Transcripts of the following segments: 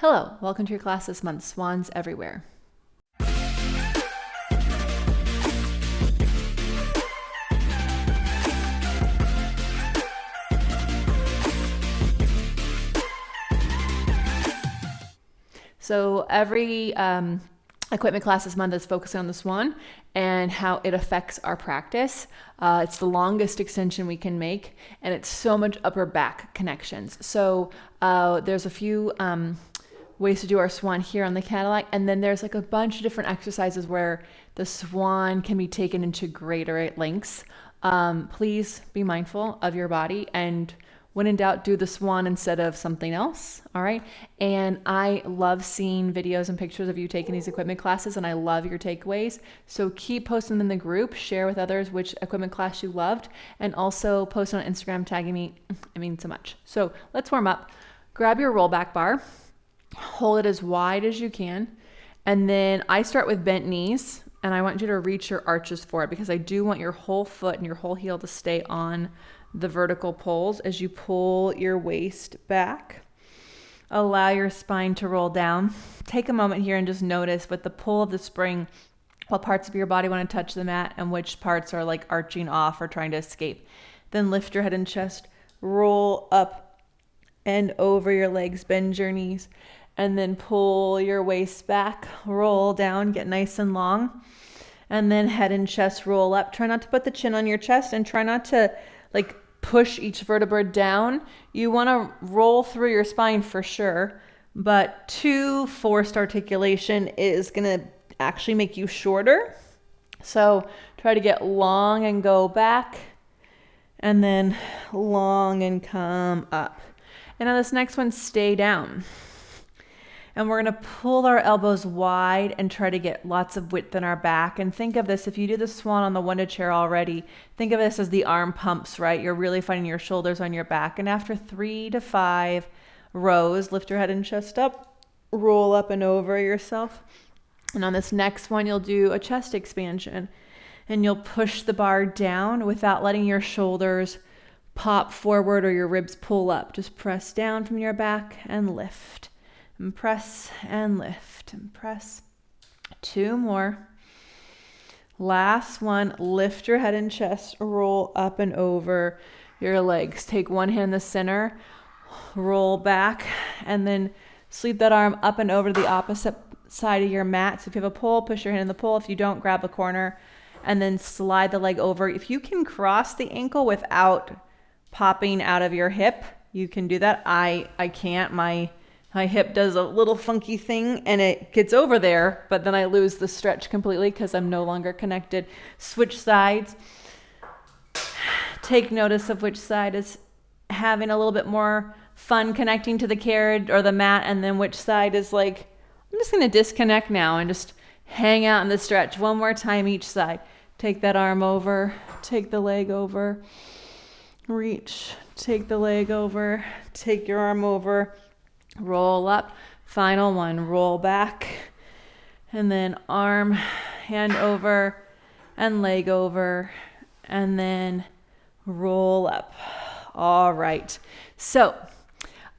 Hello, welcome to your class this month, Swans Everywhere. So every equipment class this month is focusing on the Swan and how it affects our practice. It's the longest extension we can make, and it's so much upper back connections. So there's a few ways to do our Swan here on the Cadillac, and then there's like a bunch of different exercises where the Swan can be taken into greater lengths. Please be mindful of your body, and when in doubt, do the Swan instead of something else. All right. And I love seeing videos and pictures of you taking these equipment classes, and I love your takeaways. So keep posting them in the group, share with others which equipment class you loved, and also post on Instagram tagging me. It means so much. So let's warm up. Grab your rollback bar, hold it as wide as you can. And then I start with bent knees, and I want you to reach your arches forward because I do want your whole foot and your whole heel to stay on the vertical poles as you pull your waist back. Allow your spine to roll down. Take a moment here and just notice with the pull of the spring what parts of your body want to touch the mat and which parts are like arching off or trying to escape. Then lift your head and chest, roll up and over your legs, bend your knees, and then pull your waist back, roll down, get nice and long, and then head and chest roll up. Try not to put the chin on your chest and try not to like push each vertebra down. You want to roll through your spine for sure, but too forced articulation is going to actually make you shorter. So try to get long and go back, and then long and come up. And on this next one, stay down. And we're going to pull our elbows wide and try to get lots of width in our back. And think of this, if you do the Swan on the Wunda Chair already, think of this as the arm pumps, right? You're really finding your shoulders on your back. And after 3 to 5 rows, lift your head and chest up, roll up and over yourself. And on this next one, you'll do a chest expansion. And you'll push the bar down without letting your shoulders pop forward or your ribs pull up. Just press down from your back and lift. And press and lift and press. 2 more. Last one. Lift your head and chest. Roll up and over your legs. Take one hand in the center. Roll back. And then sweep that arm up and over to the opposite side of your mat. So if you have a pole, push your hand in the pole. If you don't, grab a corner. And then slide the leg over. If you can cross the ankle without popping out of your hip, you can do that. I can't. My hip does a little funky thing and it gets over there, but then I lose the stretch completely because I'm no longer connected. Switch sides. Take notice of which side is having a little bit more fun connecting to the carriage or the mat, and then which side is like, I'm just going to disconnect now and just hang out in the stretch. One more time each side. Take that arm over, take the leg over, reach, take the leg over, take your arm over. Roll up. Final one. Roll back. And then arm, hand over, and leg over. And then roll up. All right. So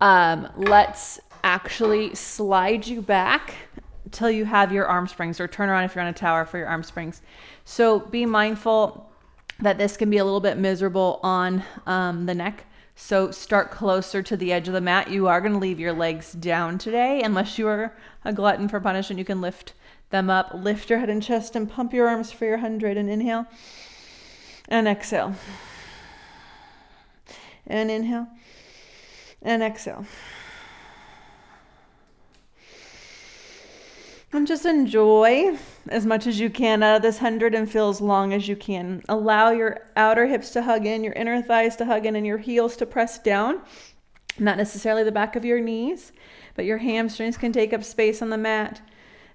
let's actually slide you back until you have your arm springs, or turn around if you're on a tower for your arm springs. So be mindful that this can be a little bit miserable on the neck. So start closer to the edge of the mat. You are going to leave your legs down today. Unless you are a glutton for punishment, you can lift them up. Lift your head and chest and pump your arms for your 100. And inhale and exhale. And inhale and exhale. And just enjoy as much as you can out of this 100 and feel as long as you can. Allow your outer hips to hug in, your inner thighs to hug in, and your heels to press down. Not necessarily the back of your knees, but your hamstrings can take up space on the mat.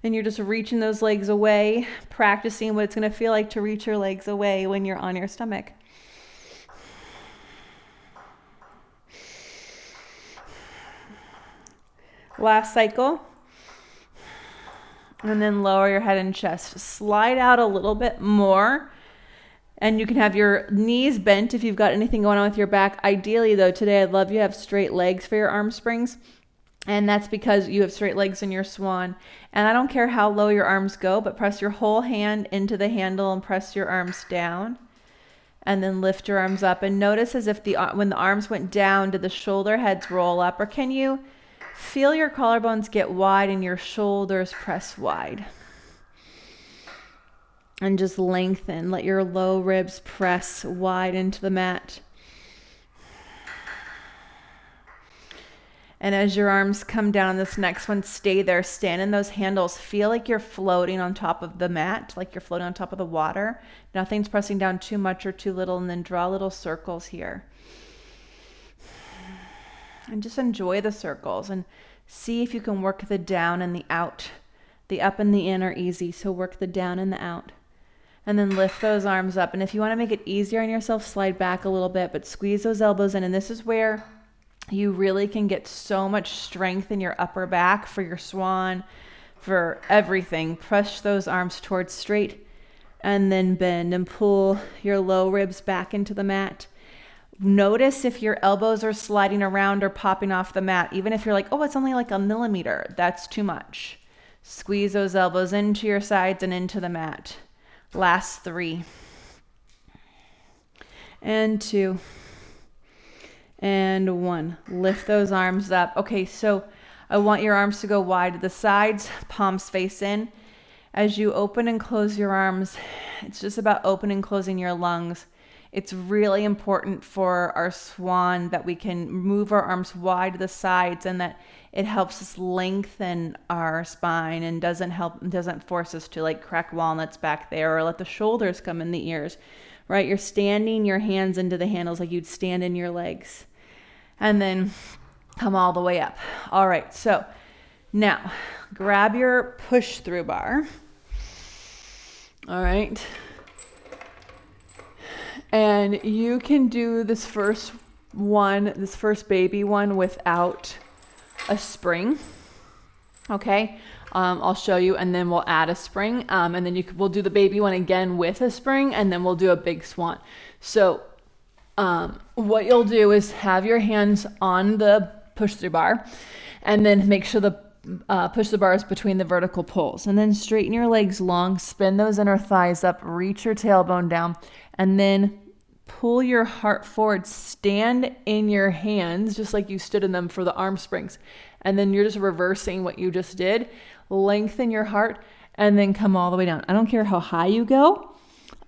And you're just reaching those legs away, practicing what it's going to feel like to reach your legs away when you're on your stomach. Last cycle. And then lower your head and chest. Slide out a little bit more. And you can have your knees bent if you've got anything going on with your back. Ideally, though, today I'd love you to have straight legs for your arm springs. And that's because you have straight legs in your swan. And I don't care how low your arms go, but press your whole hand into the handle and press your arms down. And then lift your arms up. And notice as if when the arms went down, did the shoulder heads roll up? Or can you feel your collarbones get wide and your shoulders press wide? And just lengthen. Let your low ribs press wide into the mat. And as your arms come down, this next one, stay there. Stand in those handles. Feel like you're floating on top of the mat, like you're floating on top of the water. Nothing's pressing down too much or too little. And then draw little circles here. And just enjoy the circles and see if you can work the down and the out. The up and the in are easy, so work the down and the out. And then lift those arms up. And if you want to make it easier on yourself, slide back a little bit, but squeeze those elbows in. And this is where you really can get so much strength in your upper back for your swan, for everything. Push those arms towards straight and then bend and pull your low ribs back into the mat. Notice if your elbows are sliding around or popping off the mat. Even if you're like, oh, it's only like a millimeter, that's too much. Squeeze those elbows into your sides and into the mat. Last 3 and 2 and 1. Lift those arms up. Okay, so I want your arms to go wide to the sides, palms face in. As you open and close your arms, it's just about opening and closing your lungs. It's really important for our swan that we can move our arms wide to the sides and that it helps us lengthen our spine and doesn't force us to like crack walnuts back there or let the shoulders come in the ears. Right? You're standing your hands into the handles like you'd stand in your legs. And then come all the way up. All right, so now grab your push through bar. All right. And you can do this first baby one without a spring. Okay. I'll show you and then we'll add a spring. And then we'll do the baby one again with a spring and then we'll do a big swan. So what you'll do is have your hands on the push through bar and then make sure the push the bars between the vertical poles and then straighten your legs long, spin those inner thighs up, reach your tailbone down and then pull your heart forward, stand in your hands just like you stood in them for the arm springs. And then you're just reversing what you just did. Lengthen your heart and then come all the way down. I don't care how high you go.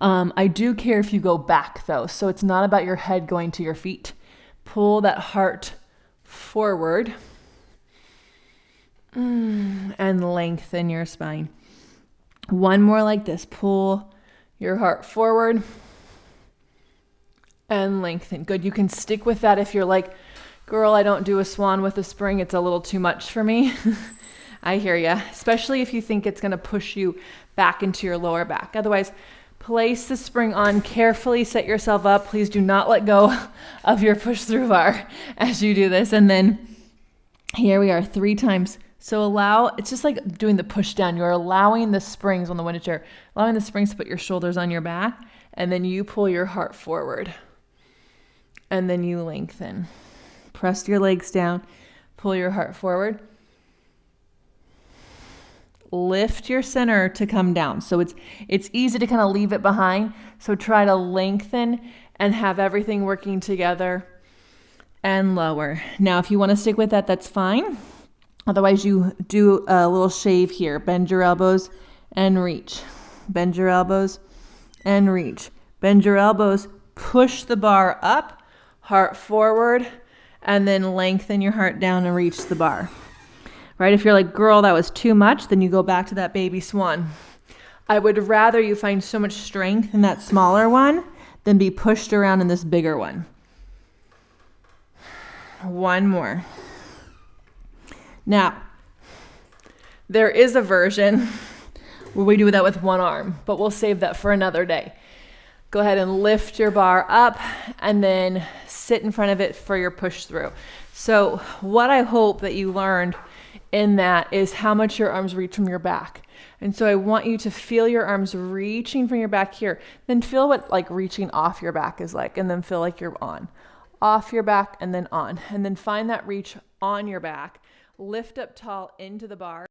I do care if you go back though. So it's not about your head going to your feet. Pull that heart forward and lengthen your spine. One more like this. Pull your heart forward and lengthen. Good. You can stick with that if you're like, girl, I don't do a swan with a spring. It's a little too much for me. I hear ya. Especially if you think it's going to push you back into your lower back. Otherwise, place the spring on carefully. Set yourself up. Please do not let go of your push through bar as you do this. And then here we are 3 times. So it's just like doing the push down. You're allowing the springs on the Wunda chair, allowing the springs to put your shoulders on your back. And then you pull your heart forward. And then you lengthen. Press your legs down. Pull your heart forward. Lift your center to come down. So it's easy to kind of leave it behind. So try to lengthen and have everything working together and lower. Now, if you want to stick with that, that's fine. Otherwise, you do a little shave here. Bend your elbows and reach. Bend your elbows and reach. Bend your elbows. Push the bar up, heart forward, and then lengthen your heart down and reach the bar. Right? If you're like, girl, that was too much, then you go back to that baby swan. I would rather you find so much strength in that smaller one than be pushed around in this bigger one. One more. Now, there is a version where we do that with one arm, but we'll save that for another day. Go ahead and lift your bar up and then sit in front of it for your push through. So what I hope that you learned in that is how much your arms reach from your back. And so I want you to feel your arms reaching from your back here. Then feel what like reaching off your back is like, and then feel like you're on. Off your back and then on. And then find that reach on your back. lift up tall into the bar.